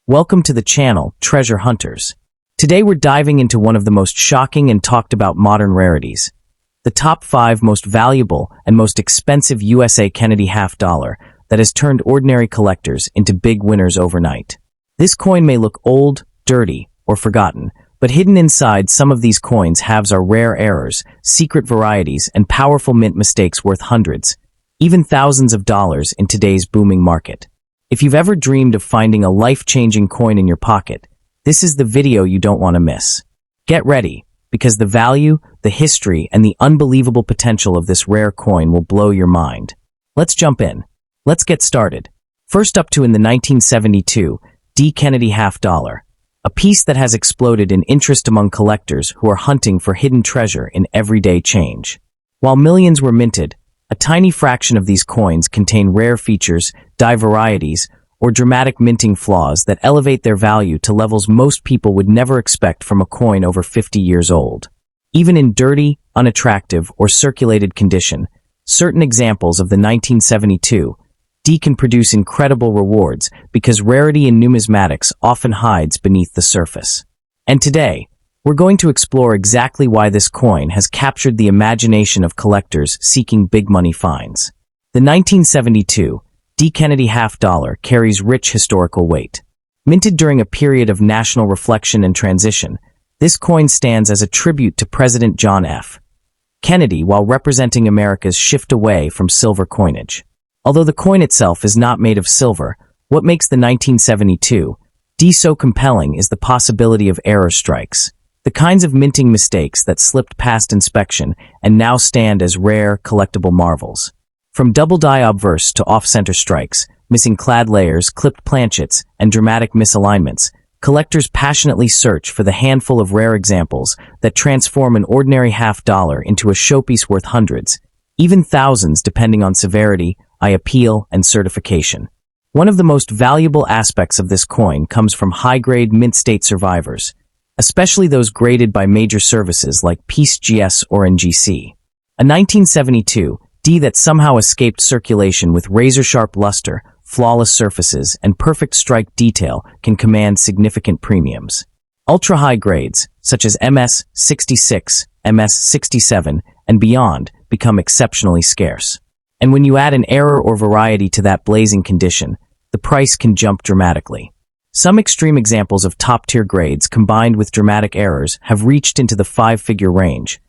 Welcome to the channel, Treasure Hunters. Today we're diving into one of the most shocking and talked about modern rarities. The top 5 most valuable and most expensive USA Kennedy half dollar that has turned ordinary collectors into big winners overnight. This coin may look old, dirty, or forgotten, but hidden inside some of these coins' halves are rare errors, secret varieties, and powerful mint mistakes worth hundreds, even thousands of dollars in today's booming market. If you've ever dreamed of finding a life-changing coin in your pocket, this is the video you don't want to miss. Get ready, because the value, the history, and the unbelievable potential of this rare coin will blow your mind. Let's jump in. Let's get started. First up in the 1972 D. Kennedy half dollar, a piece that has exploded in interest among collectors who are hunting for hidden treasure in everyday change. While millions were minted, a tiny fraction of these coins contain rare features, die varieties, or dramatic minting flaws that elevate their value to levels most people would never expect from a coin over 50 years old. Even in dirty, unattractive, or circulated condition, certain examples of the 1972 D can produce incredible rewards because rarity in numismatics often hides beneath the surface. And today, we're going to explore exactly why this coin has captured the imagination of collectors seeking big money finds. The 1972 D. Kennedy half dollar carries rich historical weight. Minted during a period of national reflection and transition, this coin stands as a tribute to President John F. Kennedy while representing America's shift away from silver coinage. Although the coin itself is not made of silver, what makes the 1972 D so compelling is the possibility of error strikes, the kinds of minting mistakes that slipped past inspection and now stand as rare, collectible marvels. From double die obverse to off-center strikes, missing clad layers, clipped planchets, and dramatic misalignments, collectors passionately search for the handful of rare examples that transform an ordinary half dollar into a showpiece worth hundreds, even thousands depending on severity, eye appeal, and certification. One of the most valuable aspects of this coin comes from high-grade mint state survivors, especially those graded by major services like Peace GS or NGC. A 1972 D that somehow escaped circulation with razor-sharp luster, flawless surfaces, and perfect strike detail can command significant premiums. Ultra-high grades, such as MS 66, MS 67, and beyond, become exceptionally scarce. And when you add an error or variety to that blazing condition, the price can jump dramatically. Some extreme examples of top-tier grades combined with dramatic errors have reached into the 5-figure range,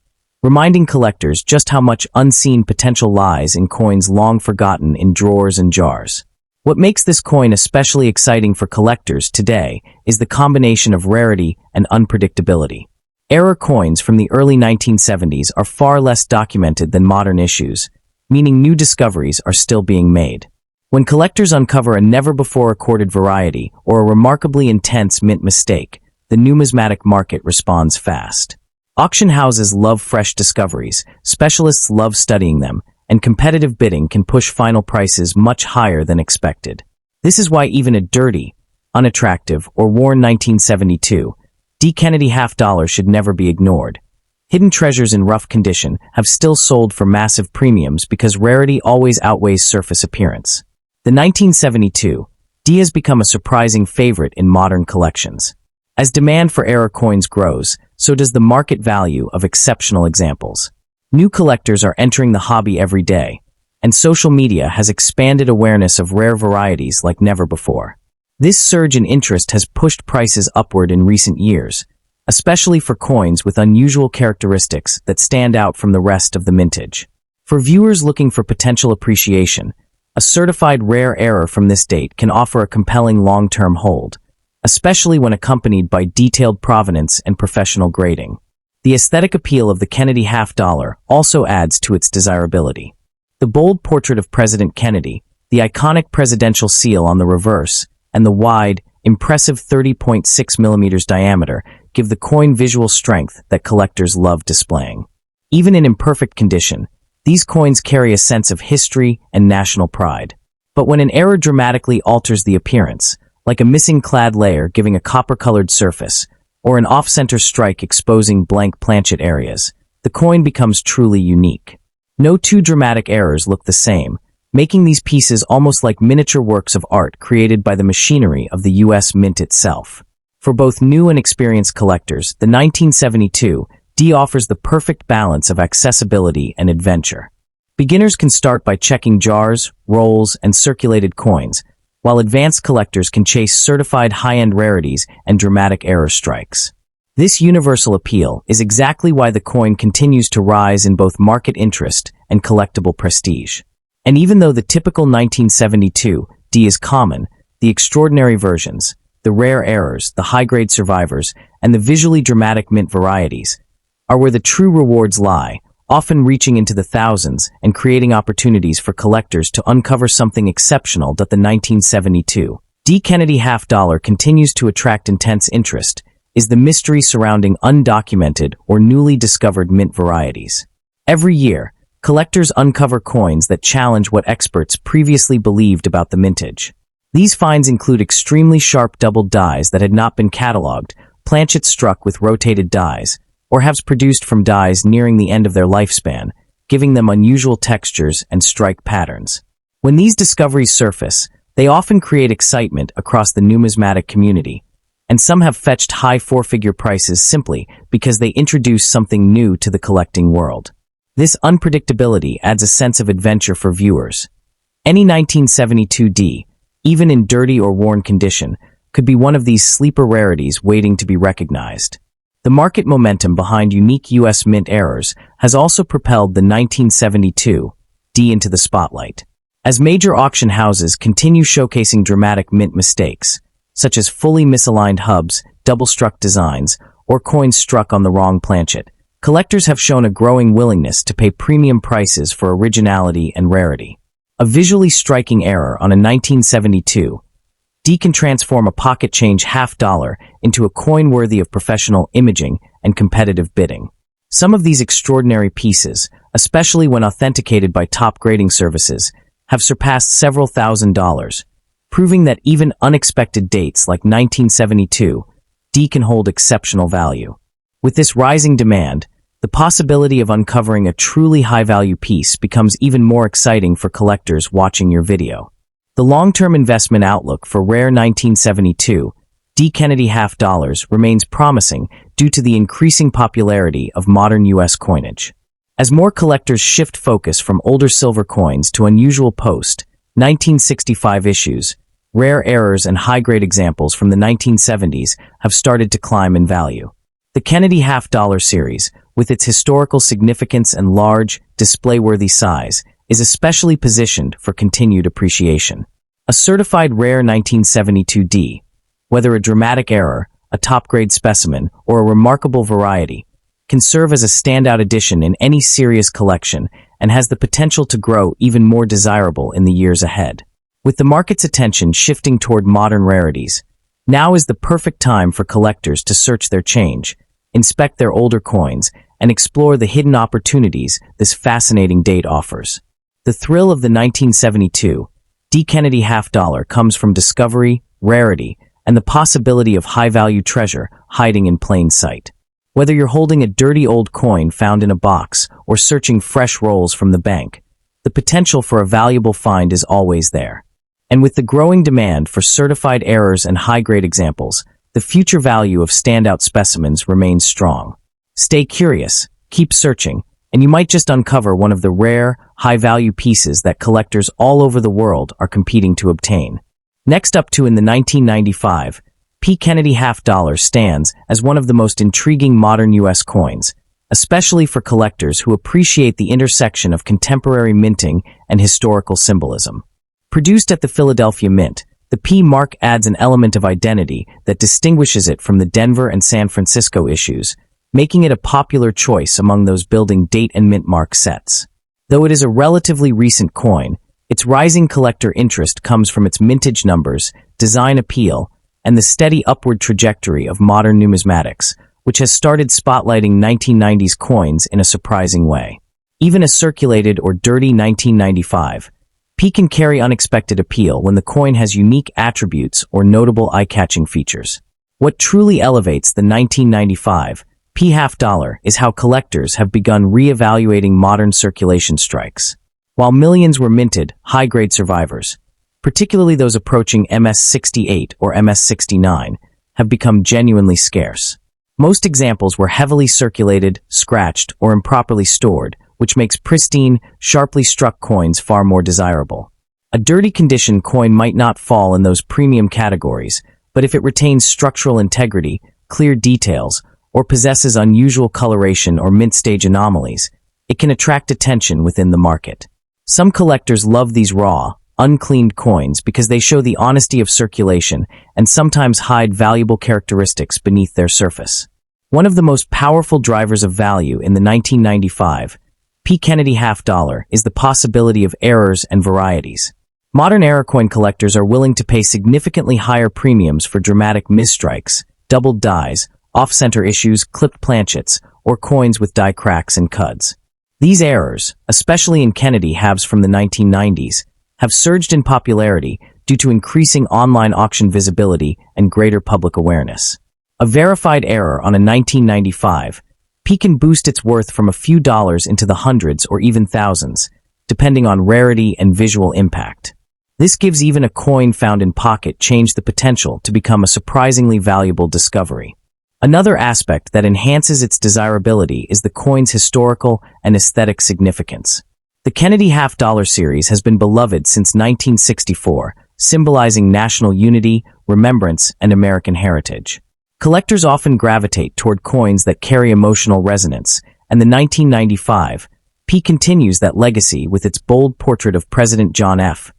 reminding collectors just how much unseen potential lies in coins long forgotten in drawers and jars. What makes this coin especially exciting for collectors today is the combination of rarity and unpredictability. Error coins from the early 1970s are far less documented than modern issues, meaning new discoveries are still being made. When collectors uncover a never-before-recorded variety or a remarkably intense mint mistake, the numismatic market responds fast. Auction houses love fresh discoveries, specialists love studying them, and competitive bidding can push final prices much higher than expected. This is why even a dirty, unattractive, or worn 1972 D. Kennedy half dollar should never be ignored. Hidden treasures in rough condition have still sold for massive premiums because rarity always outweighs surface appearance. The 1972 D has become a surprising favorite in modern collections. As demand for error coins grows, so does the market value of exceptional examples. New collectors are entering the hobby every day, and social media has expanded awareness of rare varieties like never before. This surge in interest has pushed prices upward in recent years, especially for coins with unusual characteristics that stand out from the rest of the mintage. For viewers looking for potential appreciation, a certified rare error from this date can offer a compelling long-term hold, especially when accompanied by detailed provenance and professional grading. The aesthetic appeal of the Kennedy half dollar also adds to its desirability. The bold portrait of President Kennedy, the iconic presidential seal on the reverse, and the wide, impressive 30.6 mm diameter give the coin visual strength that collectors love displaying. Even in imperfect condition, these coins carry a sense of history and national pride. But when an error dramatically alters the appearance, like a missing clad layer giving a copper-colored surface, or an off-center strike exposing blank planchet areas, the coin becomes truly unique. No two dramatic errors look the same, making these pieces almost like miniature works of art created by the machinery of the U.S. Mint itself. For both new and experienced collectors, the 1972 D offers the perfect balance of accessibility and adventure. Beginners can start by checking jars, rolls, and circulated coins, while advanced collectors can chase certified high-end rarities and dramatic error strikes. This universal appeal is exactly why the coin continues to rise in both market interest and collectible prestige. And even though the typical 1972 D is common, the extraordinary versions, the rare errors, the high-grade survivors, and the visually dramatic mint varieties are where the true rewards lie, often reaching into the thousands and creating opportunities for collectors to uncover something exceptional that the 1972 D Kennedy half dollar continues to attract intense interest is the mystery surrounding undocumented or newly discovered mint varieties. Every year, collectors uncover coins that challenge what experts previously believed about the mintage. These finds include extremely sharp doubled dies that had not been cataloged, planchets struck with rotated dies, or halves produced from dies nearing the end of their lifespan, giving them unusual textures and strike patterns. When these discoveries surface, they often create excitement across the numismatic community, and some have fetched high four-figure prices simply because they introduce something new to the collecting world. This unpredictability adds a sense of adventure for viewers. Any 1972 D, even in dirty or worn condition, could be one of these sleeper rarities waiting to be recognized. The market momentum behind unique U.S. Mint errors has also propelled the 1972 D into the spotlight. As major auction houses continue showcasing dramatic mint mistakes, such as fully misaligned hubs, double-struck designs, or coins struck on the wrong planchet, collectors have shown a growing willingness to pay premium prices for originality and rarity. A visually striking error on a 1972 D can transform a pocket change half dollar into a coin worthy of professional imaging and competitive bidding. Some of these extraordinary pieces, especially when authenticated by top grading services, have surpassed several $1,000s, proving that even unexpected dates like 1972 D can hold exceptional value. With this rising demand, the possibility of uncovering a truly high-value piece becomes even more exciting for collectors watching your video. The long-term investment outlook for rare 1972 D Kennedy half dollars remains promising due to the increasing popularity of modern U.S. coinage. As more collectors shift focus from older silver coins to unusual post-1965 issues, rare errors and high-grade examples from the 1970s have started to climb in value. The Kennedy half dollar series, with its historical significance and large, display-worthy size, is especially positioned for continued appreciation. A certified rare 1972 D, whether a dramatic error, a top-grade specimen, or a remarkable variety, can serve as a standout addition in any serious collection and has the potential to grow even more desirable in the years ahead. With the market's attention shifting toward modern rarities, now is the perfect time for collectors to search their change, inspect their older coins, and explore the hidden opportunities this fascinating date offers. The thrill of the 1972 D Kennedy half dollar comes from discovery, rarity, and the possibility of high-value treasure hiding in plain sight. Whether you're holding a dirty old coin found in a box or searching fresh rolls from the bank, the potential for a valuable find is always there. And with the growing demand for certified errors and high-grade examples, the future value of standout specimens remains strong. Stay curious, keep searching, and you might just uncover one of the rare, high-value pieces that collectors all over the world are competing to obtain. Next up in the 1995, P. Kennedy half dollar stands as one of the most intriguing modern U.S. coins, especially for collectors who appreciate the intersection of contemporary minting and historical symbolism. Produced at the Philadelphia Mint, the P mark adds an element of identity that distinguishes it from the Denver and San Francisco issues, making it a popular choice among those building date and mint mark sets. Though it is a relatively recent coin, its rising collector interest comes from its mintage numbers, design appeal, and the steady upward trajectory of modern numismatics, which has started spotlighting 1990s coins in a surprising way. Even a circulated or dirty 1995 P can carry unexpected appeal when the coin has unique attributes or notable eye-catching features. What truly elevates the 1995 P half dollar is how collectors have begun re-evaluating modern circulation strikes. while millions were minted high-grade survivors, particularly those approaching MS-68 or MS-69, have become genuinely scarce. Most examples were heavily circulated, scratched, or improperly stored, which makes pristine, sharply struck coins far more desirable. A dirty condition coin might not fall in those premium categories, but if it retains structural integrity, clear details, or possesses unusual coloration or mint stage anomalies, it can attract attention within the market. Some collectors love these raw, uncleaned coins because they show the honesty of circulation and sometimes hide valuable characteristics beneath their surface. One of the most powerful drivers of value in the 1995 P. Kennedy half-dollar is the possibility of errors and varieties. Modern error coin collectors are willing to pay significantly higher premiums for dramatic misstrikes, doubled dies, off-center issues, clipped planchets, or coins with die cracks and cuds. These errors, especially in Kennedy halves from the 1990s, have surged in popularity due to increasing online auction visibility and greater public awareness. A verified error on a 1995 P can boost its worth from a few dollars into the hundreds or even thousands, depending on rarity and visual impact. This gives even a coin found in pocket change the potential to become a surprisingly valuable discovery. Another aspect that enhances its desirability is the coin's historical and aesthetic significance. The Kennedy half-dollar series has been beloved since 1964, symbolizing national unity, remembrance, and American heritage. Collectors often gravitate toward coins that carry emotional resonance, and the 1995 P continues that legacy with its bold portrait of President John F.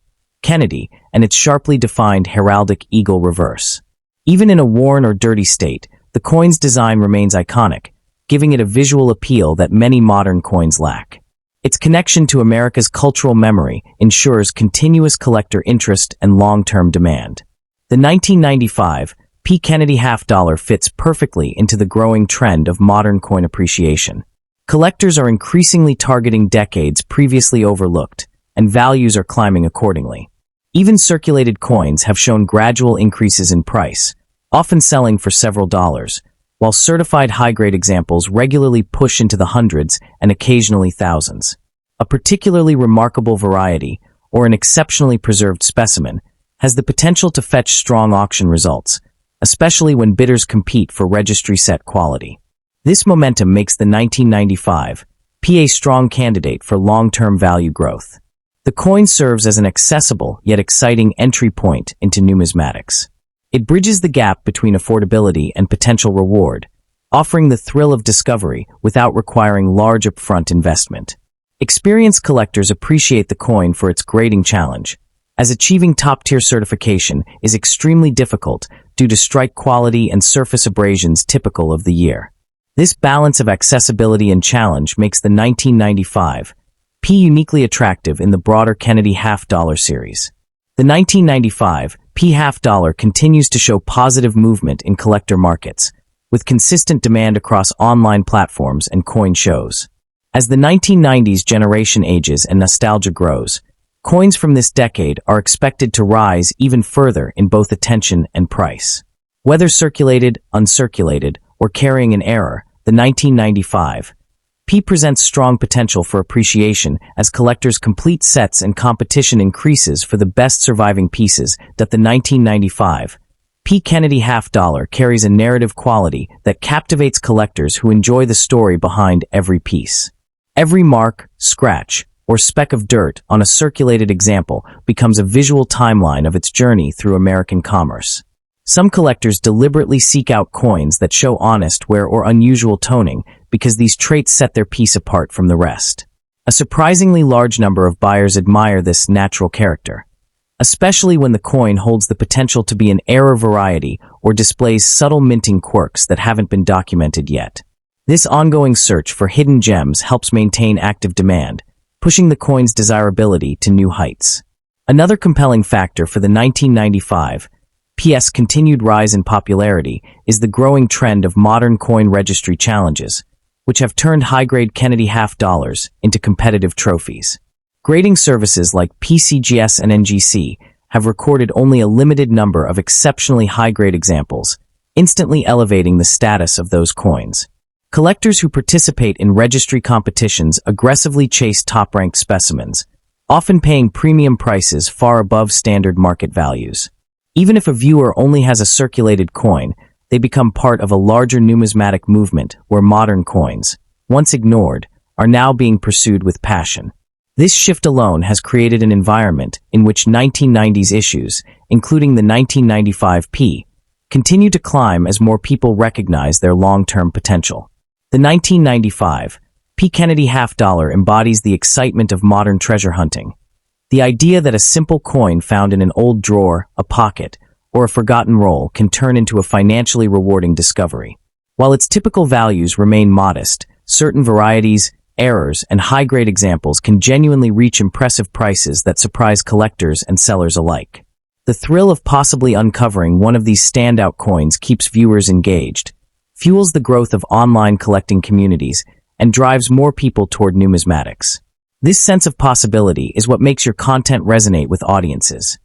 Kennedy and its sharply defined heraldic eagle reverse. Even in a worn or dirty state, the coin's design remains iconic, giving it a visual appeal that many modern coins lack. Its connection to America's cultural memory ensures continuous collector interest and long-term demand. The 1995 P. Kennedy half-dollar fits perfectly into the growing trend of modern coin appreciation. Collectors are increasingly targeting decades previously overlooked, and values are climbing accordingly. Even circulated coins have shown gradual increases in price, often selling for several dollars, while certified high-grade examples regularly push into the hundreds and occasionally thousands. A particularly remarkable variety, or an exceptionally preserved specimen, has the potential to fetch strong auction results, especially when bidders compete for registry-set quality. This momentum makes the 1995 P a strong candidate for long-term value growth. The coin serves as an accessible yet exciting entry point into numismatics. It bridges the gap between affordability and potential reward, offering the thrill of discovery without requiring large upfront investment. Experienced collectors appreciate the coin for its grading challenge, as achieving top-tier certification is extremely difficult due to strike quality and surface abrasions typical of the year. This balance of accessibility and challenge makes the 1995 P uniquely attractive in the broader Kennedy half-dollar series. The 1995 P half-dollar continues to show positive movement in collector markets, with consistent demand across online platforms and coin shows. As the 1990s generation ages and nostalgia grows, coins from this decade are expected to rise even further in both attention and price. Whether circulated, uncirculated, or carrying an error, the 1995 P presents strong potential for appreciation as collectors complete sets and competition increases for the best surviving pieces. The 1995 P Kennedy half-dollar carries a narrative quality that captivates collectors who enjoy the story behind every piece. Every mark, scratch, or speck of dirt on a circulated example becomes a visual timeline of its journey through American commerce. Some collectors deliberately seek out coins that show honest wear or unusual toning because these traits set their piece apart from the rest. A surprisingly large number of buyers admire this natural character, especially when the coin holds the potential to be an error variety or displays subtle minting quirks that haven't been documented yet. This ongoing search for hidden gems helps maintain active demand, pushing the coin's desirability to new heights. Another compelling factor for the 1995 PS continued rise in popularity is the growing trend of modern coin registry challenges, which have turned high-grade Kennedy half-dollars into competitive trophies. Grading services like PCGS and NGC have recorded only a limited number of exceptionally high-grade examples, instantly elevating the status of those coins. Collectors who participate in registry competitions aggressively chase top-ranked specimens, often paying premium prices far above standard market values. Even if a viewer only has a circulated coin, they become part of a larger numismatic movement where modern coins, once ignored, are now being pursued with passion. This shift alone has created an environment in which 1990s issues, including the 1995 P, continue to climb as more people recognize their long-term potential. The 1995 P. Kennedy half-dollar embodies the excitement of modern treasure hunting. The idea that a simple coin found in an old drawer, a pocket, or a forgotten roll can turn into a financially rewarding discovery. While its typical values remain modest, certain varieties, errors, and high-grade examples can genuinely reach impressive prices that surprise collectors and sellers alike. The thrill of possibly uncovering one of these standout coins keeps viewers engaged, fuels the growth of online collecting communities, and drives more people toward numismatics. This sense of possibility is what makes your content resonate with audiences.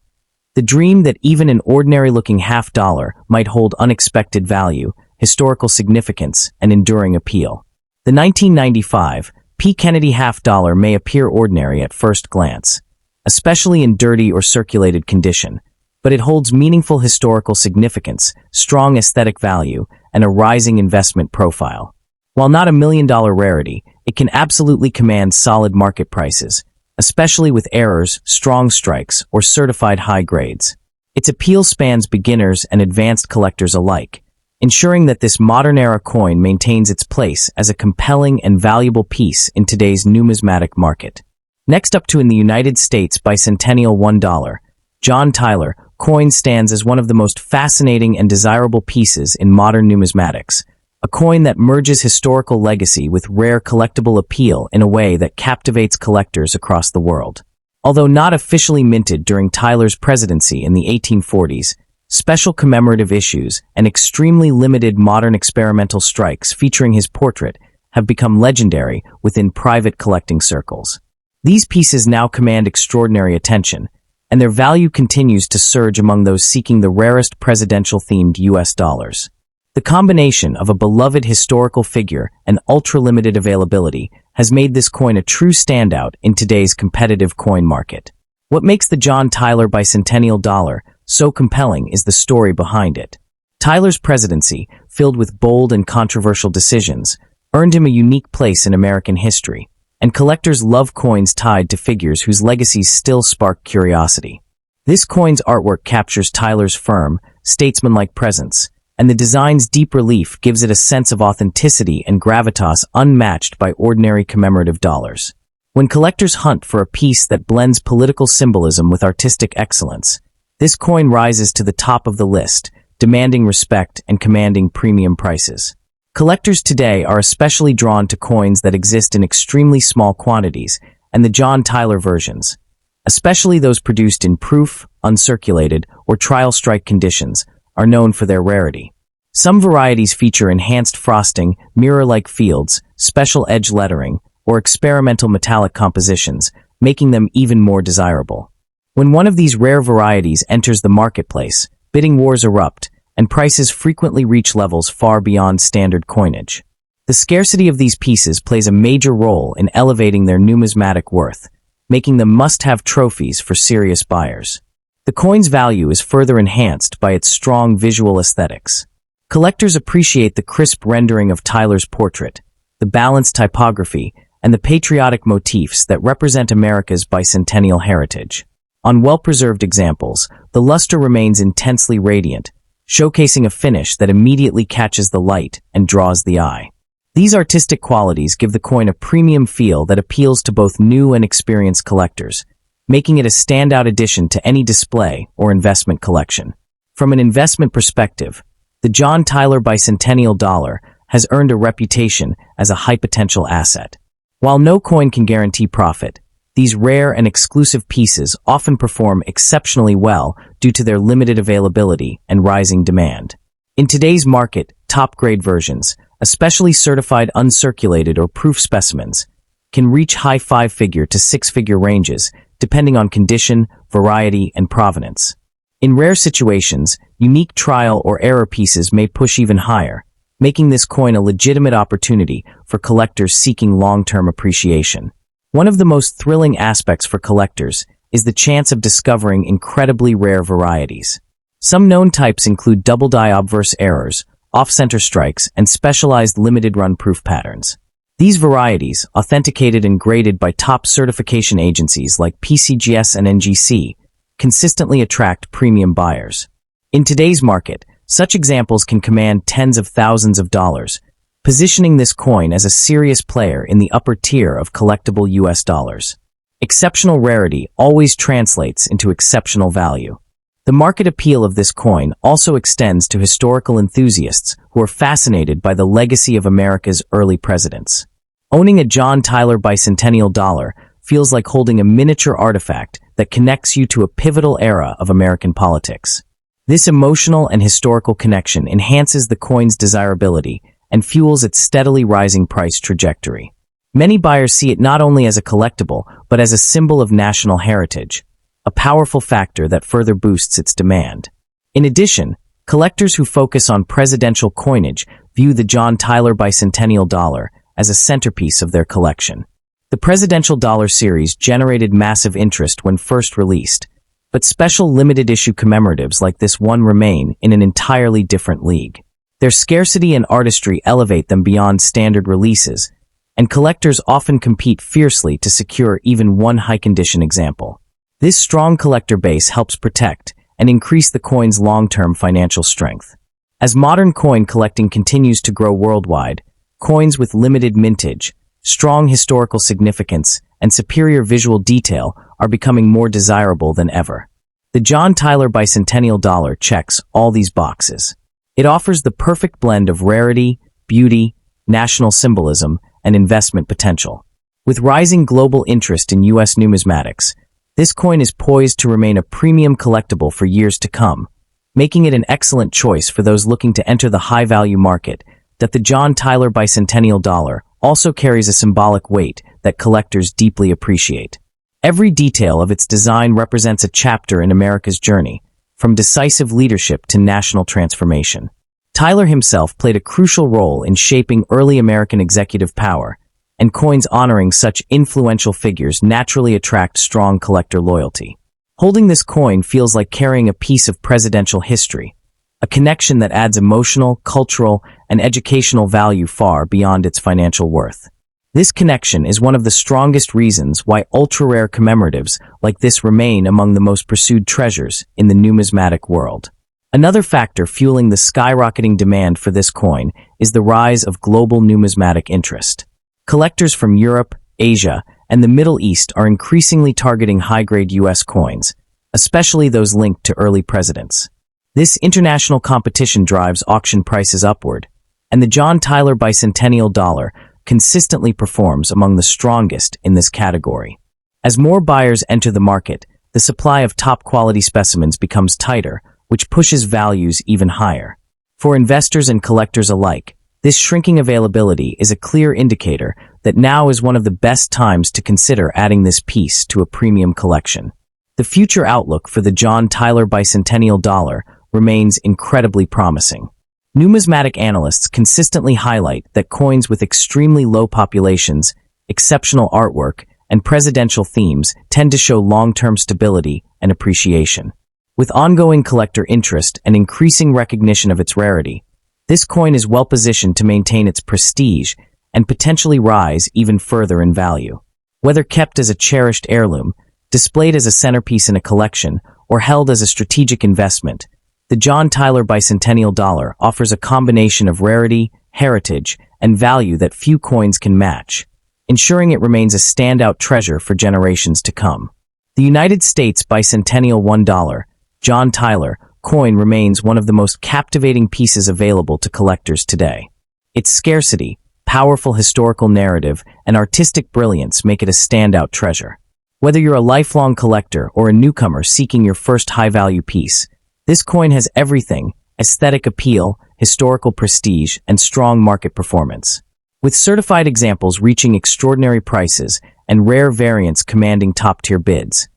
The dream that even an ordinary-looking half-dollar might hold unexpected value, historical significance, and enduring appeal. The 1995 P. Kennedy half-dollar may appear ordinary at first glance, especially in dirty or circulated condition, but it holds meaningful historical significance, strong aesthetic value, and a rising investment profile. While not a million-dollar rarity, it can absolutely command solid market prices, especially with errors, strong strikes, or certified high grades. Its appeal spans beginners and advanced collectors alike, ensuring that this modern-era coin maintains its place as a compelling and valuable piece in today's numismatic market. Next up in the United States bicentennial $1, John Tyler coin stands as one of the most fascinating and desirable pieces in modern numismatics, a coin that merges historical legacy with rare collectible appeal in a way that captivates collectors across the world. Although not officially minted during Tyler's presidency in the 1840s, special commemorative issues and extremely limited modern experimental strikes featuring his portrait have become legendary within private collecting circles. These pieces now command extraordinary attention, and their value continues to surge among those seeking the rarest presidential-themed U.S. dollars. The combination of a beloved historical figure and ultra-limited availability has made this coin a true standout in today's competitive coin market. What makes the John Tyler bicentennial dollar so compelling is the story behind it. Tyler's presidency, filled with bold and controversial decisions, earned him a unique place in American history, and collectors love coins tied to figures whose legacies still spark curiosity. This coin's artwork captures Tyler's firm, statesmanlike presence, and the design's deep relief gives it a sense of authenticity and gravitas unmatched by ordinary commemorative dollars. When collectors hunt for a piece that blends political symbolism with artistic excellence, this coin rises to the top of the list, demanding respect and commanding premium prices. Collectors today are especially drawn to coins that exist in extremely small quantities, and the John Tyler versions, especially those produced in proof, uncirculated, or trial strike conditions, are known for their rarity. Some varieties feature enhanced frosting, mirror-like fields, special edge lettering, or experimental metallic compositions, making them even more desirable. When one of these rare varieties enters the marketplace, bidding wars erupt, and prices frequently reach levels far beyond standard coinage. The scarcity of these pieces plays a major role in elevating their numismatic worth, making them must-have trophies for serious buyers. The coin's value is further enhanced by its strong visual aesthetics. Collectors appreciate the crisp rendering of Tyler's portrait, the balanced typography, and the patriotic motifs that represent America's bicentennial heritage. On well-preserved examples, the luster remains intensely radiant, showcasing a finish that immediately catches the light and draws the eye. These artistic qualities give the coin a premium feel that appeals to both new and experienced collectors, making it a standout addition to any display or investment collection. From an investment perspective, the John Tyler bicentennial dollar has earned a reputation as a high-potential asset. While no coin can guarantee profit, these rare and exclusive pieces often perform exceptionally well due to their limited availability and rising demand. In today's market, top-grade versions, especially certified uncirculated or proof specimens, can reach high five-figure to six-figure ranges, depending on condition, variety, and provenance. In rare situations, unique trial or error pieces may push even higher, making this coin a legitimate opportunity for collectors seeking long-term appreciation. One of the most thrilling aspects for collectors is the chance of discovering incredibly rare varieties. Some known types include double-die obverse errors, off-center strikes, and specialized limited-run proof patterns. These varieties, authenticated and graded by top certification agencies like PCGS and NGC, consistently attract premium buyers. In today's market, such examples can command tens of thousands of dollars, positioning this coin as a serious player in the upper tier of collectible US dollars. Exceptional rarity always translates into exceptional value. The market appeal of this coin also extends to historical enthusiasts who are fascinated by the legacy of America's early presidents. Owning a John Tyler bicentennial dollar feels like holding a miniature artifact that connects you to a pivotal era of American politics. This emotional and historical connection enhances the coin's desirability and fuels its steadily rising price trajectory. Many buyers see it not only as a collectible, but as a symbol of national heritage, a powerful factor that further boosts its demand. In addition, collectors who focus on presidential coinage view the John Tyler bicentennial dollar as a centerpiece of their collection. The presidential dollar series generated massive interest when first released, but special limited-issue commemoratives like this one remain in an entirely different league. Their scarcity and artistry elevate them beyond standard releases, and collectors often compete fiercely to secure even one high-condition example. This strong collector base helps protect and increase the coin's long-term financial strength. As modern coin collecting continues to grow worldwide, coins with limited mintage, strong historical significance, and superior visual detail are becoming more desirable than ever. The John Tyler bicentennial dollar checks all these boxes. It offers the perfect blend of rarity, beauty, national symbolism, and investment potential. With rising global interest in U.S. numismatics, this coin is poised to remain a premium collectible for years to come, making it an excellent choice for those looking to enter the high-value market. That the John Tyler bicentennial dollar also carries a symbolic weight that collectors deeply appreciate. Every detail of its design represents a chapter in America's journey, from decisive leadership to national transformation. Tyler himself played a crucial role in shaping early American executive power, and coins honoring such influential figures naturally attract strong collector loyalty. Holding this coin feels like carrying a piece of presidential history, a connection that adds emotional, cultural, and educational value far beyond its financial worth. This connection is one of the strongest reasons why ultra-rare commemoratives like this remain among the most pursued treasures in the numismatic world. Another factor fueling the skyrocketing demand for this coin is the rise of global numismatic interest. Collectors from Europe, Asia, and the Middle East are increasingly targeting high-grade U.S. coins, especially those linked to early presidents. This international competition drives auction prices upward, and the John Tyler bicentennial dollar consistently performs among the strongest in this category. As more buyers enter the market, the supply of top-quality specimens becomes tighter, which pushes values even higher. For investors and collectors alike, this shrinking availability is a clear indicator that now is one of the best times to consider adding this piece to a premium collection. The future outlook for the John Tyler bicentennial dollar remains incredibly promising. Numismatic analysts consistently highlight that coins with extremely low populations, exceptional artwork, and presidential themes tend to show long-term stability and appreciation. With ongoing collector interest and increasing recognition of its rarity, this coin is well positioned to maintain its prestige and potentially rise even further in value. Whether kept as a cherished heirloom, displayed as a centerpiece in a collection, or held as a strategic investment, the John Tyler bicentennial dollar offers a combination of rarity, heritage, and value that few coins can match, ensuring it remains a standout treasure for generations to come. The United States bicentennial $1, John Tyler, coin remains one of the most captivating pieces available to collectors today. Its scarcity, powerful historical narrative, and artistic brilliance make it a standout treasure. Whether you're a lifelong collector or a newcomer seeking your first high-value piece, this coin has everything: aesthetic appeal, historical prestige, and strong market performance. With certified examples reaching extraordinary prices and rare variants commanding top-tier bids,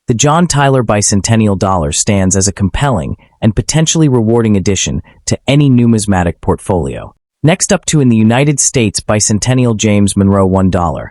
the John Tyler bicentennial dollar stands as a compelling and potentially rewarding addition to any numismatic portfolio. Next up in the United States bicentennial James Monroe $1.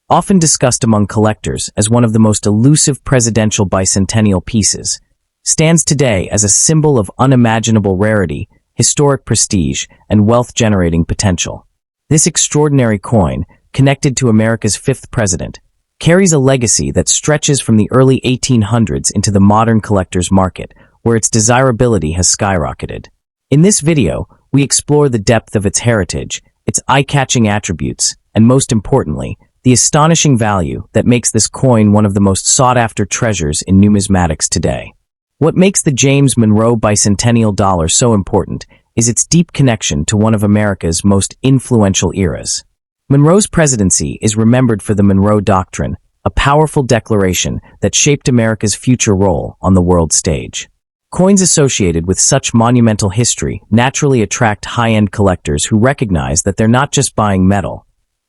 often discussed among collectors as one of the most elusive presidential bicentennial pieces, stands today as a symbol of unimaginable rarity, historic prestige, and wealth-generating potential. This extraordinary coin, connected to America's fifth president, carries a legacy that stretches from the early 1800s into the modern collector's market, where its desirability has skyrocketed. In this video, we explore the depth of its heritage, its eye-catching attributes, and most importantly, the astonishing value that makes this coin one of the most sought-after treasures in numismatics today. What makes the James Monroe Bicentennial Dollar so important is its deep connection to one of America's most influential eras. Monroe's presidency is remembered for the Monroe Doctrine, a powerful declaration that shaped America's future role on the world stage. Coins associated with such monumental history naturally attract high-end collectors who recognize that they're not just buying metal,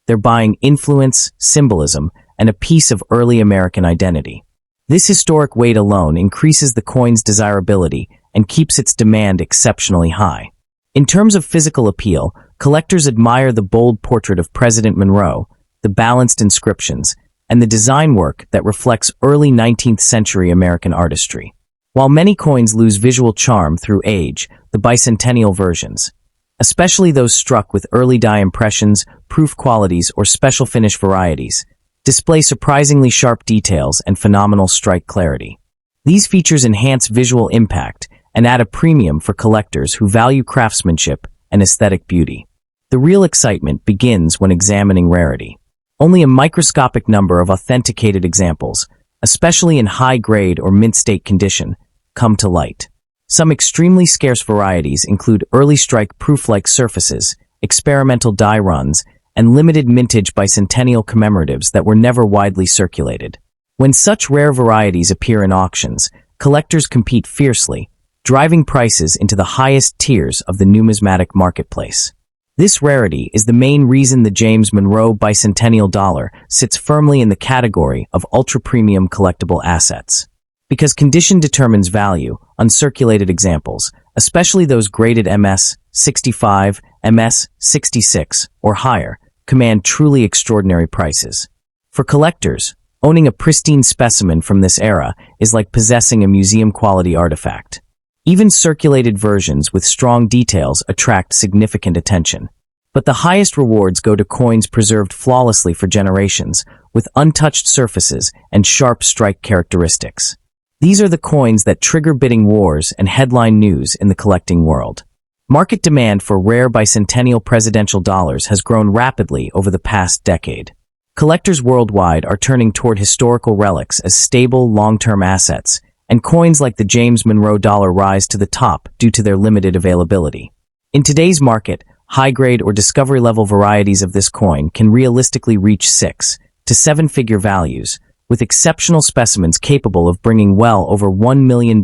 they're buying influence, symbolism, and a piece of early American identity. This historic weight alone increases the coin's desirability and keeps its demand exceptionally high. In terms of physical appeal, collectors admire the bold portrait of President Monroe, the balanced inscriptions, and the design work that reflects early 19th century American artistry. While many coins lose visual charm through age, the bicentennial versions, especially those struck with early die impressions, proof qualities, or special finish varieties, display surprisingly sharp details and phenomenal strike clarity. These features enhance visual impact and add a premium for collectors who value craftsmanship and aesthetic beauty. The real excitement begins when examining rarity. Only a microscopic number of authenticated examples, especially in high-grade or mint-state condition, come to light. Some extremely scarce varieties include early strike proof-like surfaces, experimental die runs, and limited mintage bicentennial commemoratives that were never widely circulated. When such rare varieties appear in auctions, collectors compete fiercely, driving prices into the highest tiers of the numismatic marketplace. This rarity is the main reason the James Monroe Bicentennial Dollar sits firmly in the category of ultra-premium collectible assets. Because condition determines value, uncirculated examples, especially those graded MS 65, MS 66, or higher, command truly extraordinary prices. For collectors, owning a pristine specimen from this era is like possessing a museum-quality artifact. Even circulated versions with strong details attract significant attention. But the highest rewards go to coins preserved flawlessly for generations, with untouched surfaces and sharp strike characteristics. These are the coins that trigger bidding wars and headline news in the collecting world. Market demand for rare bicentennial presidential dollars has grown rapidly over the past decade. Collectors worldwide are turning toward historical relics as stable, long-term assets, and coins like the James Monroe dollar rise to the top due to their limited availability. In today's market, high-grade or discovery-level varieties of this coin can realistically reach 6- to 7-figure values, with exceptional specimens capable of bringing well over $1 million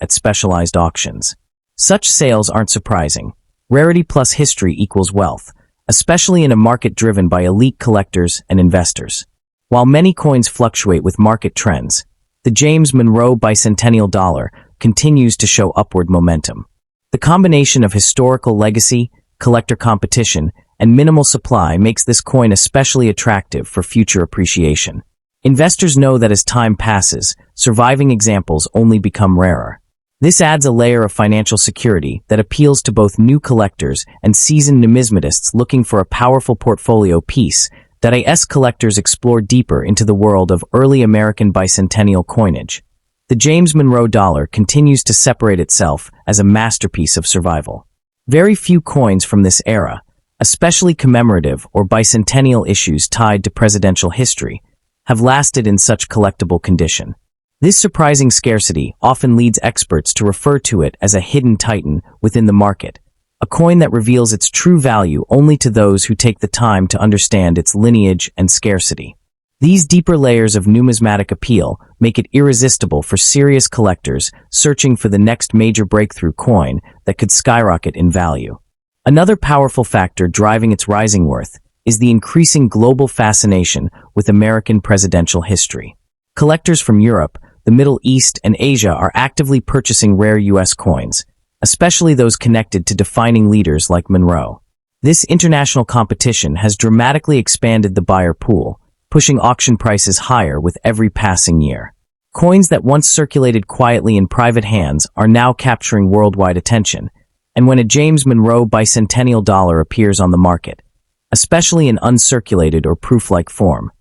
at specialized auctions. Such sales aren't surprising. Rarity plus history equals wealth, especially in a market driven by elite collectors and investors. While many coins fluctuate with market trends, the James Monroe Bicentennial Dollar continues to show upward momentum. The combination of historical legacy, collector competition, and minimal supply makes this coin especially attractive for future appreciation. Investors know that as time passes, surviving examples only become rarer. This adds a layer of financial security that appeals to both new collectors and seasoned numismatists looking for a powerful portfolio piece that as collectors explore deeper into the world of early American bicentennial coinage. The James Monroe dollar continues to separate itself as a masterpiece of survival. Very few coins from this era, especially commemorative or bicentennial issues tied to presidential history, have lasted in such collectible condition. This surprising scarcity often leads experts to refer to it as a hidden titan within the market, a coin that reveals its true value only to those who take the time to understand its lineage and scarcity. These deeper layers of numismatic appeal make it irresistible for serious collectors searching for the next major breakthrough coin that could skyrocket in value. Another powerful factor driving its rising worth is the increasing global fascination with American presidential history. Collectors from Europe, the Middle East, and Asia are actively purchasing rare U.S. coins, especially those connected to defining leaders like Monroe. This international competition has dramatically expanded the buyer pool, pushing auction prices higher with every passing year. Coins that once circulated quietly in private hands are now capturing worldwide attention, and when a James Monroe bicentennial dollar appears on the market, especially in uncirculated or proof-like form,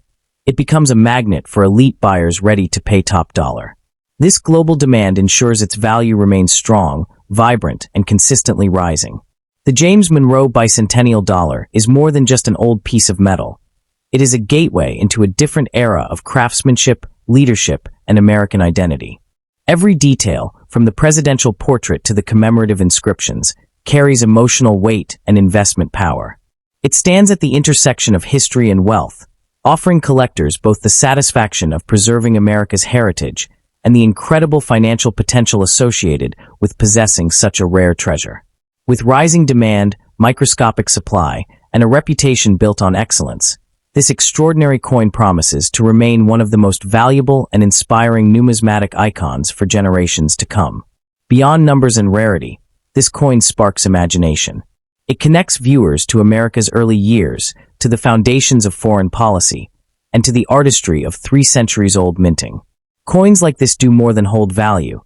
it becomes a magnet for elite buyers ready to pay top dollar. This global demand ensures its value remains strong, vibrant, and consistently rising. The James Monroe bicentennial dollar is more than just an old piece of metal. It is a gateway into a different era of craftsmanship, leadership, and American identity. Every detail, from the presidential portrait to the commemorative inscriptions, carries emotional weight and investment power. It stands at the intersection of history and wealth, offering collectors both the satisfaction of preserving America's heritage and the incredible financial potential associated with possessing such a rare treasure. With rising demand, microscopic supply, and a reputation built on excellence, this extraordinary coin promises to remain one of the most valuable and inspiring numismatic icons for generations to come. Beyond numbers and rarity, this coin sparks imagination. It connects viewers to America's early years, to the foundations of foreign policy, and to the artistry of 3 centuries-old minting. Coins like this do more than hold value.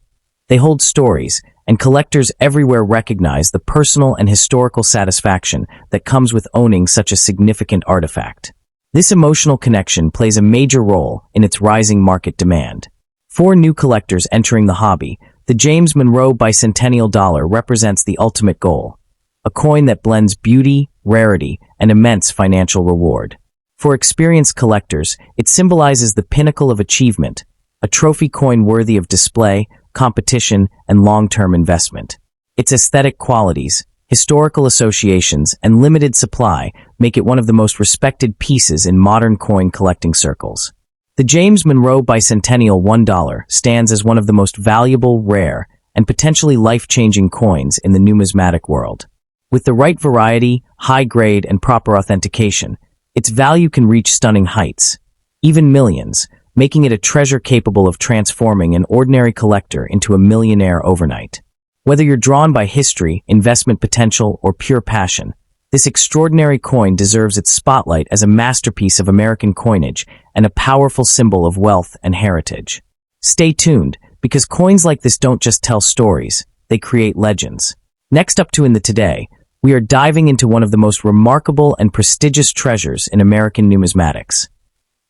They hold stories, and collectors everywhere recognize the personal and historical satisfaction that comes with owning such a significant artifact. This emotional connection plays a major role in its rising market demand. For new collectors entering the hobby, the James Monroe bicentennial dollar represents the ultimate goal, a coin that blends beauty, rarity, and immense financial reward. For experienced collectors, it symbolizes the pinnacle of achievement, a trophy coin worthy of display, competition, and long-term investment. Its aesthetic qualities, historical associations, and limited supply make it one of the most respected pieces in modern coin collecting circles. The James Monroe bicentennial $1 stands as one of the most valuable, rare, and potentially life-changing coins in the numismatic world. With the right variety, high grade, and proper authentication, its value can reach stunning heights, even millions, making it a treasure capable of transforming an ordinary collector into a millionaire overnight. Whether you're drawn by history, investment potential, or pure passion, this extraordinary coin deserves its spotlight as a masterpiece of American coinage and a powerful symbol of wealth and heritage. Stay tuned, because coins like this don't just tell stories, they create legends. Next up in the Today, we are diving into one of the most remarkable and prestigious treasures in American numismatics.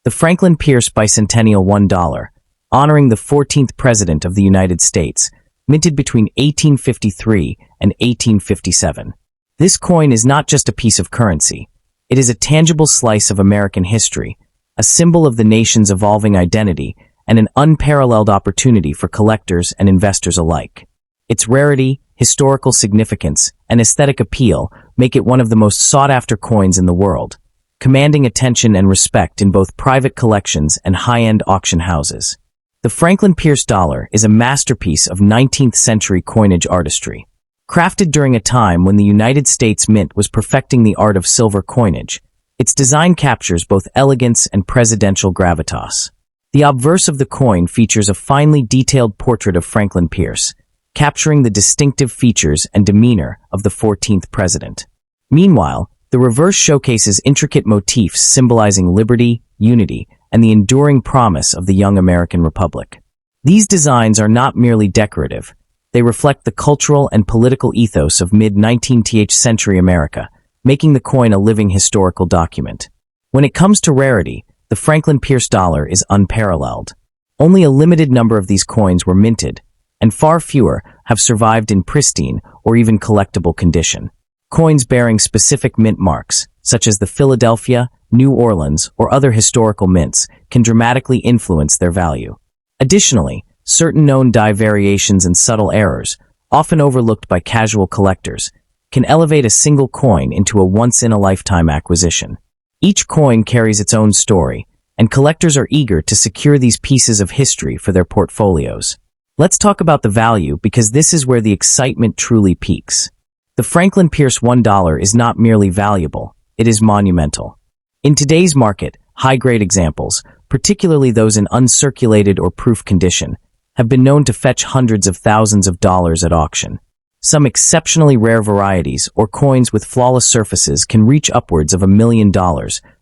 The Franklin Pierce bicentennial $1, honoring the 14th President of the United States, minted between 1853 and 1857. This coin is not just a piece of currency. It is a tangible slice of American history, a symbol of the nation's evolving identity, and an unparalleled opportunity for collectors and investors alike. Its rarity, historical significance, and aesthetic appeal make it one of the most sought-after coins in the world, commanding attention and respect in both private collections and high-end auction houses. The Franklin Pierce dollar is a masterpiece of 19th-century coinage artistry. Crafted during a time when the United States Mint was perfecting the art of silver coinage, its design captures both elegance and presidential gravitas. The obverse of the coin features a finely detailed portrait of Franklin Pierce, capturing the distinctive features and demeanor of the 14th president. Meanwhile, the reverse showcases intricate motifs symbolizing liberty, unity, and the enduring promise of the young American Republic. These designs are not merely decorative. They reflect the cultural and political ethos of mid-19th century America, making the coin a living historical document. When it comes to rarity, the Franklin Pierce dollar is unparalleled. Only a limited number of these coins were minted, and far fewer have survived in pristine or even collectible condition. Coins bearing specific mint marks, such as the Philadelphia, New Orleans, or other historical mints, can dramatically influence their value. Additionally, certain known die variations and subtle errors, often overlooked by casual collectors, can elevate a single coin into a once-in-a-lifetime acquisition. Each coin carries its own story, and collectors are eager to secure these pieces of history for their portfolios. Let's talk about the value, because this is where the excitement truly peaks. The Franklin Pierce $1 is not merely valuable, it is monumental. In today's market, high-grade examples, particularly those in uncirculated or proof condition, have been known to fetch hundreds of thousands of dollars at auction. Some exceptionally rare varieties or coins with flawless surfaces can reach upwards of $1 million,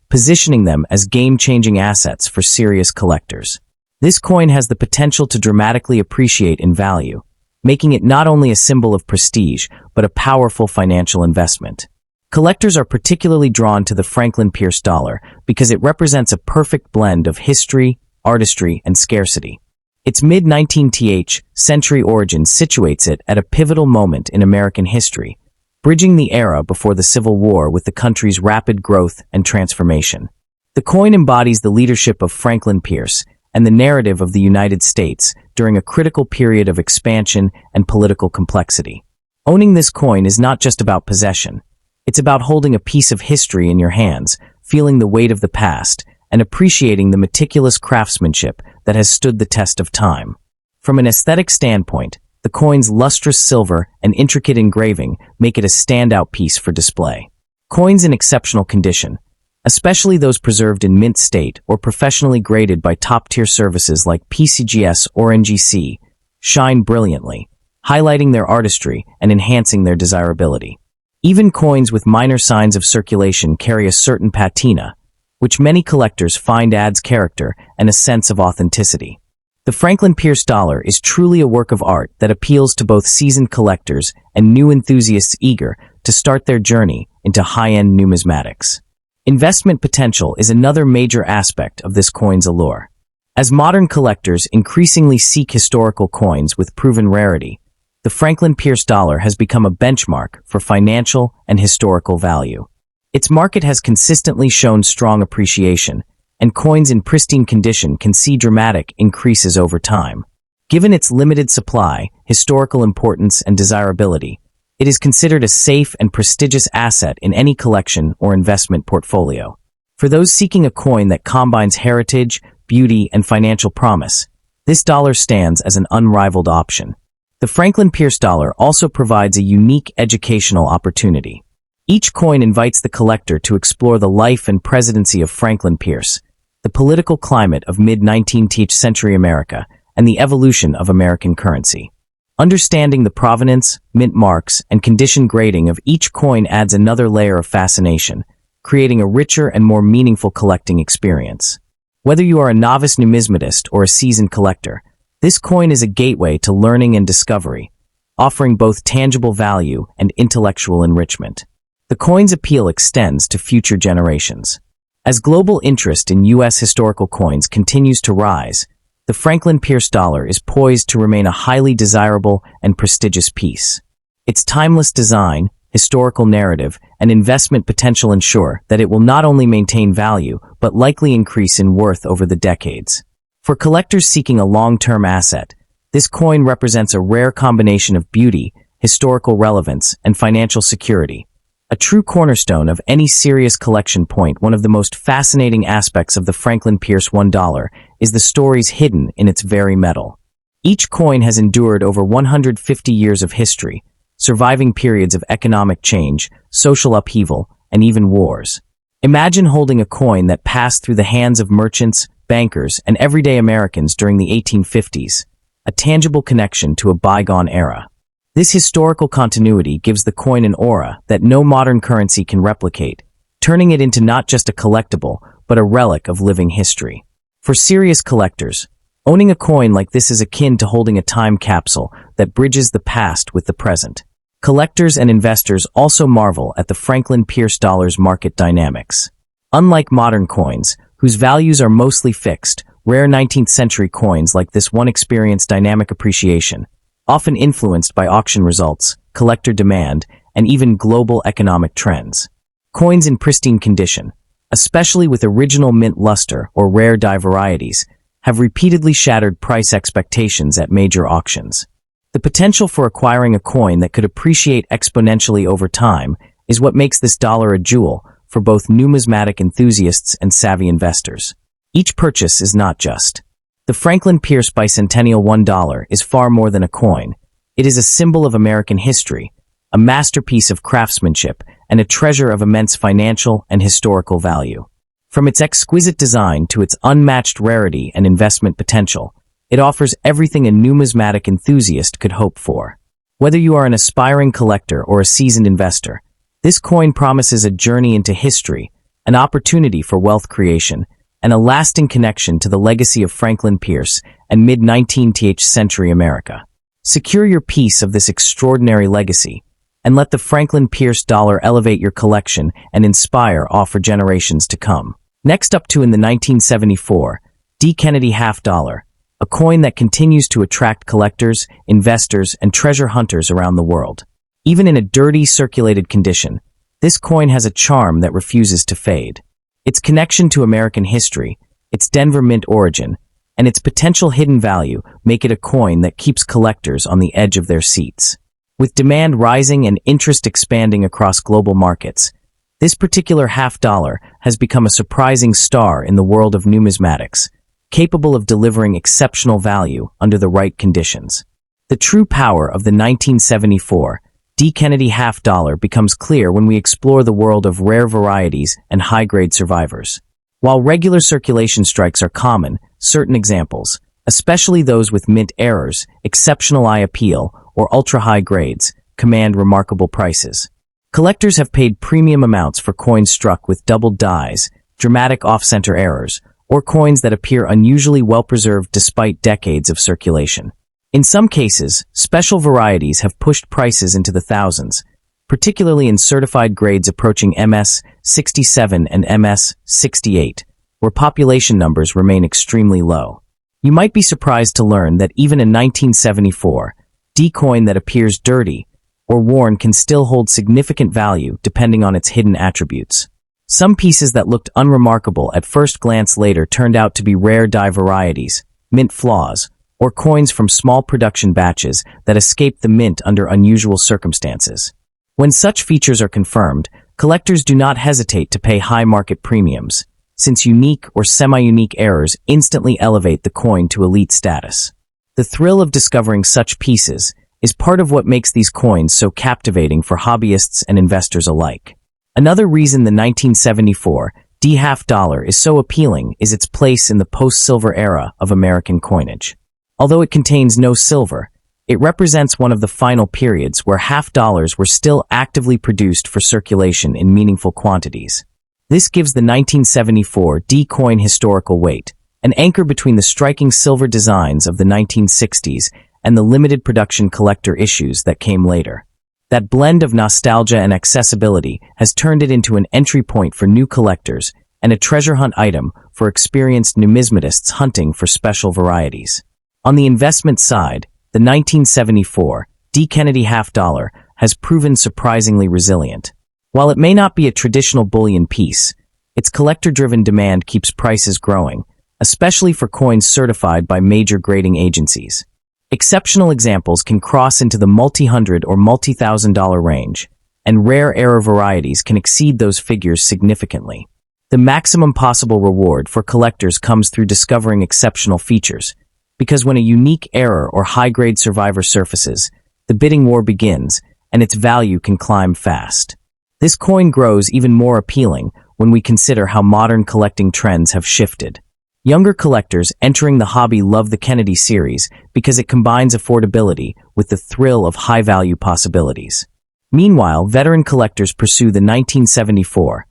positioning them as game-changing assets for serious collectors. This coin has the potential to dramatically appreciate in value, making it not only a symbol of prestige, but a powerful financial investment. Collectors are particularly drawn to the Franklin Pierce dollar because it represents a perfect blend of history, artistry, and scarcity. Its mid-19th century origin situates it at a pivotal moment in American history, bridging the era before the Civil War with the country's rapid growth and transformation. The coin embodies the leadership of Franklin Pierce and the narrative of the United States during a critical period of expansion and political complexity. Owning this coin is not just about possession. It's about holding a piece of history in your hands, feeling the weight of the past, and appreciating the meticulous craftsmanship that has stood the test of time. From an aesthetic standpoint, the coin's lustrous silver and intricate engraving make it a standout piece for display. Coins in exceptional condition, especially those preserved in mint state or professionally graded by top-tier services like PCGS or NGC, shine brilliantly, highlighting their artistry and enhancing their desirability. Even coins with minor signs of circulation carry a certain patina, which many collectors find adds character and a sense of authenticity. The Franklin Pierce dollar is truly a work of art that appeals to both seasoned collectors and new enthusiasts eager to start their journey into high-end numismatics. Investment potential is another major aspect of this coin's allure. As modern collectors increasingly seek historical coins with proven rarity, the Franklin Pierce dollar has become a benchmark for financial and historical value. Its market has consistently shown strong appreciation, and coins in pristine condition can see dramatic increases over time. Given its limited supply, historical importance, and desirability, it is considered a safe and prestigious asset in any collection or investment portfolio. For those seeking a coin that combines heritage, beauty, and financial promise, this dollar stands as an unrivaled option. The Franklin Pierce dollar also provides a unique educational opportunity. Each coin invites the collector to explore the life and presidency of Franklin Pierce, the political climate of mid-19th century America, and the evolution of American currency. Understanding the provenance, mint marks, and condition grading of each coin adds another layer of fascination, creating a richer and more meaningful collecting experience. Whether you are a novice numismatist or a seasoned collector, this coin is a gateway to learning and discovery, offering both tangible value and intellectual enrichment. The coin's appeal extends to future generations. As global interest in U.S. historical coins continues to rise, the Franklin Pierce dollar is poised to remain a highly desirable and prestigious piece. Its timeless design, historical narrative, and investment potential ensure that it will not only maintain value, but likely increase in worth over the decades. For collectors seeking a long-term asset, this coin represents a rare combination of beauty, historical relevance, and financial security. A true cornerstone of any serious collection point. One of the most fascinating aspects of the Franklin Pierce $1 is the stories hidden in its very metal. Each coin has endured over 150 years of history, surviving periods of economic change, social upheaval, and even wars. Imagine holding a coin that passed through the hands of merchants, bankers, and everyday Americans during the 1850s, a tangible connection to a bygone era. This historical continuity gives the coin an aura that no modern currency can replicate, turning it into not just a collectible, but a relic of living history. For serious collectors, owning a coin like this is akin to holding a time capsule that bridges the past with the present. Collectors and investors also marvel at the Franklin Pierce dollar's market dynamics. Unlike modern coins, whose values are mostly fixed, rare 19th century coins like this one experience dynamic appreciation, often influenced by auction results, collector demand, and even global economic trends. Coins in pristine condition, especially with original mint luster or rare dye varieties, have repeatedly shattered price expectations at major auctions. The potential for acquiring a coin that could appreciate exponentially over time is what makes this dollar a jewel for both numismatic enthusiasts and savvy investors. Each purchase is not just. The Franklin Pierce Bicentennial $1 is far more than a coin. It is a symbol of American history, a masterpiece of craftsmanship, and a treasure of immense financial and historical value. From its exquisite design to its unmatched rarity and investment potential, it offers everything a numismatic enthusiast could hope for. Whether you are an aspiring collector or a seasoned investor, this coin promises a journey into history, an opportunity for wealth creation, and a lasting connection to the legacy of Franklin Pierce and mid-19th century America. Secure your piece of this extraordinary legacy, and let the Franklin Pierce dollar elevate your collection and inspire awe for generations to come. Next up in the 1974 D. Kennedy half dollar, a coin that continues to attract collectors, investors, and treasure hunters around the world. Even in a dirty, circulated condition, this coin has a charm that refuses to fade. Its connection to American history, its Denver Mint origin, and its potential hidden value make it a coin that keeps collectors on the edge of their seats. With demand rising and interest expanding across global markets, this particular half dollar has become a surprising star in the world of numismatics, capable of delivering exceptional value under the right conditions. The true power of the 1974 D. Kennedy half dollar becomes clear when we explore the world of rare varieties and high-grade survivors. While regular circulation strikes are common, certain examples, especially those with mint errors, exceptional eye appeal, or ultra-high grades, command remarkable prices. Collectors have paid premium amounts for coins struck with doubled dies, dramatic off-center errors, or coins that appear unusually well-preserved despite decades of circulation. In some cases, special varieties have pushed prices into the thousands, particularly in certified grades approaching MS 67 and MS 68, where population numbers remain extremely low. You might be surprised to learn that even a 1974 D coin that appears dirty or worn can still hold significant value depending on its hidden attributes. Some pieces that looked unremarkable at first glance later turned out to be rare die varieties, mint flaws, or coins from small production batches that escaped the mint under unusual circumstances. When such features are confirmed, collectors do not hesitate to pay high market premiums, since unique or semi-unique errors instantly elevate the coin to elite status. The thrill of discovering such pieces is part of what makes these coins so captivating for hobbyists and investors alike. Another reason the 1974 D half dollar is so appealing is its place in the post-silver era of American coinage. Although it contains no silver, it represents one of the final periods where half dollars were still actively produced for circulation in meaningful quantities. This gives the 1974 D coin historical weight, an anchor between the striking silver designs of the 1960s and the limited production collector issues that came later. That blend of nostalgia and accessibility has turned it into an entry point for new collectors and a treasure hunt item for experienced numismatists hunting for special varieties. On the investment side, the 1974 D. Kennedy half dollar has proven surprisingly resilient. While it may not be a traditional bullion piece, its collector-driven demand keeps prices growing, especially for coins certified by major grading agencies. Exceptional examples can cross into the multi-hundred or multi-thousand-dollar range, and rare error varieties can exceed those figures significantly. The maximum possible reward for collectors comes through discovering exceptional features, because when a unique error or high-grade survivor surfaces, the bidding war begins, and its value can climb fast. This coin grows even more appealing when we consider how modern collecting trends have shifted. Younger collectors entering the hobby love the Kennedy series because it combines affordability with the thrill of high-value possibilities. Meanwhile, veteran collectors pursue the 1974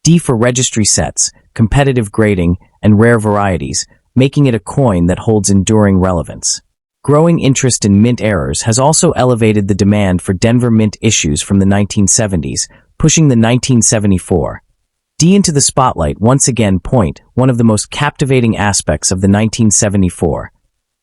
D for registry sets, competitive grading, and rare varieties, making it a coin that holds enduring relevance. Growing interest in mint errors has also elevated the demand for Denver Mint issues from the 1970s, pushing the 1974 D into the spotlight once again. One of the most captivating aspects of the 1974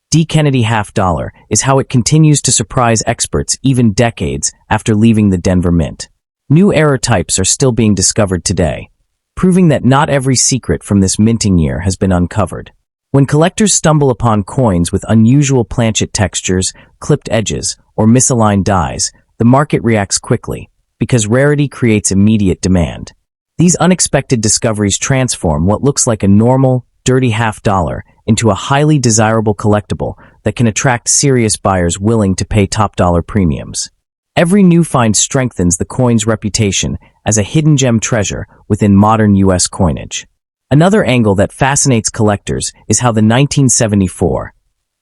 D. Kennedy half dollar is how it continues to surprise experts even decades after leaving the Denver Mint. New error types are still being discovered today, proving that not every secret from this minting year has been uncovered. When collectors stumble upon coins with unusual planchet textures, clipped edges, or misaligned dies, the market reacts quickly, because rarity creates immediate demand. These unexpected discoveries transform what looks like a normal, dirty half dollar into a highly desirable collectible that can attract serious buyers willing to pay top-dollar premiums. Every new find strengthens the coin's reputation as a hidden gem treasure within modern U.S. coinage. Another angle that fascinates collectors is how the 1974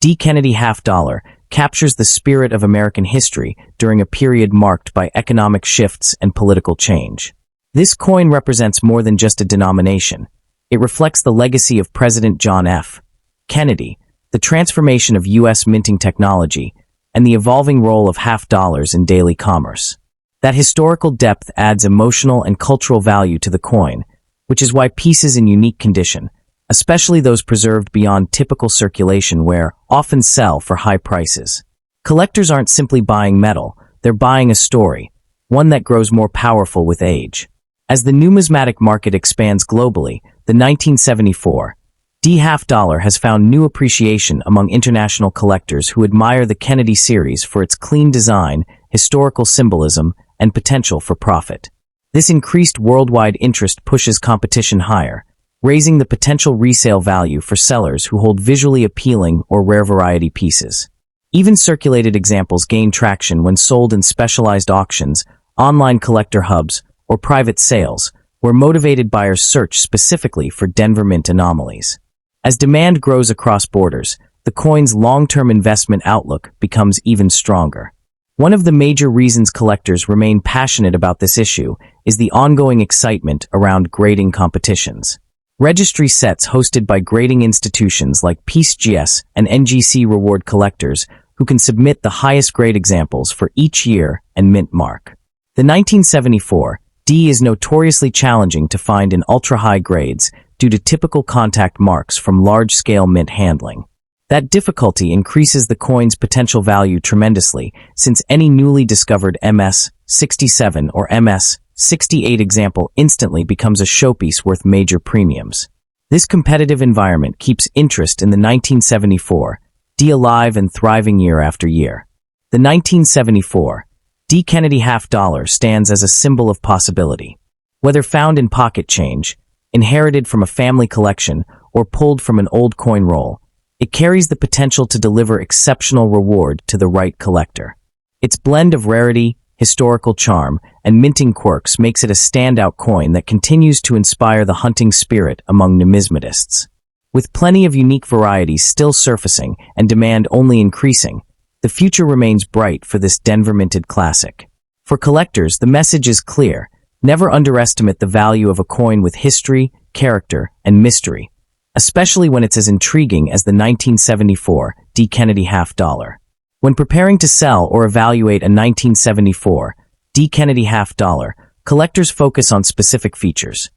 D. Kennedy half dollar captures the spirit of American history during a period marked by economic shifts and political change. This coin represents more than just a denomination. It reflects the legacy of President John F. Kennedy, the transformation of U.S. minting technology, and the evolving role of half dollars in daily commerce. That historical depth adds emotional and cultural value to the coin, which is why pieces in unique condition, especially those preserved beyond typical circulation wear, often sell for high prices. Collectors aren't simply buying metal, they're buying a story, one that grows more powerful with age. As the numismatic market expands globally, the 1974 D half dollar has found new appreciation among international collectors who admire the Kennedy series for its clean design, historical symbolism, and potential for profit. This increased worldwide interest pushes competition higher, raising the potential resale value for sellers who hold visually appealing or rare variety pieces. Even circulated examples gain traction when sold in specialized auctions, online collector hubs, or private sales, where motivated buyers search specifically for Denver Mint anomalies. As demand grows across borders, the coin's long-term investment outlook becomes even stronger. One of the major reasons collectors remain passionate about this issue is the ongoing excitement around grading competitions. Registry sets hosted by grading institutions like PeaceGS and NGC reward collectors who can submit the highest grade examples for each year and mint mark. The 1974 D is notoriously challenging to find in ultra-high grades due to typical contact marks from large-scale mint handling. That difficulty increases the coin's potential value tremendously, since any newly discovered MS-67 or MS-68 example instantly becomes a showpiece worth major premiums. This competitive environment keeps interest in the 1974 D alive and thriving year after year. The 1974 D Kennedy half dollar stands as a symbol of possibility. Whether found in pocket change, inherited from a family collection, or pulled from an old coin roll, it carries the potential to deliver exceptional reward to the right collector. Its blend of rarity, historical charm, and minting quirks makes it a standout coin that continues to inspire the hunting spirit among numismatists. With plenty of unique varieties still surfacing and demand only increasing, the future remains bright for this Denver-minted classic. For collectors, the message is clear. Never underestimate the value of a coin with history, character, and mystery, especially when it's as intriguing as the 1974 D Kennedy half dollar. When preparing to sell or evaluate a 1974 D Kennedy half dollar, collectors focus on specific features.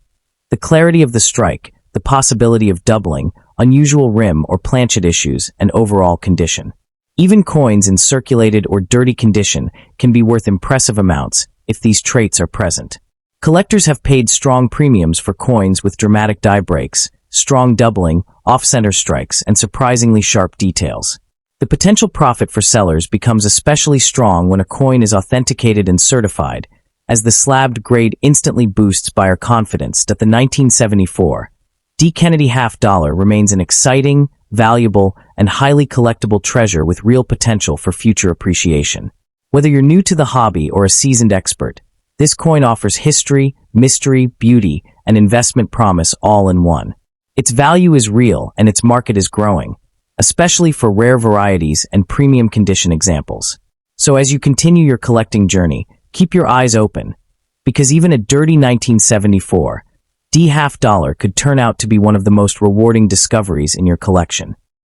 The clarity of the strike, the possibility of doubling, unusual rim or planchet issues, and overall condition. Even coins in circulated or dirty condition can be worth impressive amounts if these traits are present. Collectors have paid strong premiums for coins with dramatic die breaks, strong doubling, off-center strikes, and surprisingly sharp details. The potential profit for sellers becomes especially strong when a coin is authenticated and certified, as the slabbed grade instantly boosts buyer confidence that the 1974 D Kennedy half dollar remains an exciting, valuable, and highly collectible treasure with real potential for future appreciation. Whether you're new to the hobby or a seasoned expert, this coin offers history, mystery, beauty, and investment promise all in one. Its value is real and its market is growing, especially for rare varieties and premium condition examples. So as you continue your collecting journey, keep your eyes open, because even a dirty 1974 D half dollar could turn out to be one of the most rewarding discoveries in your collection.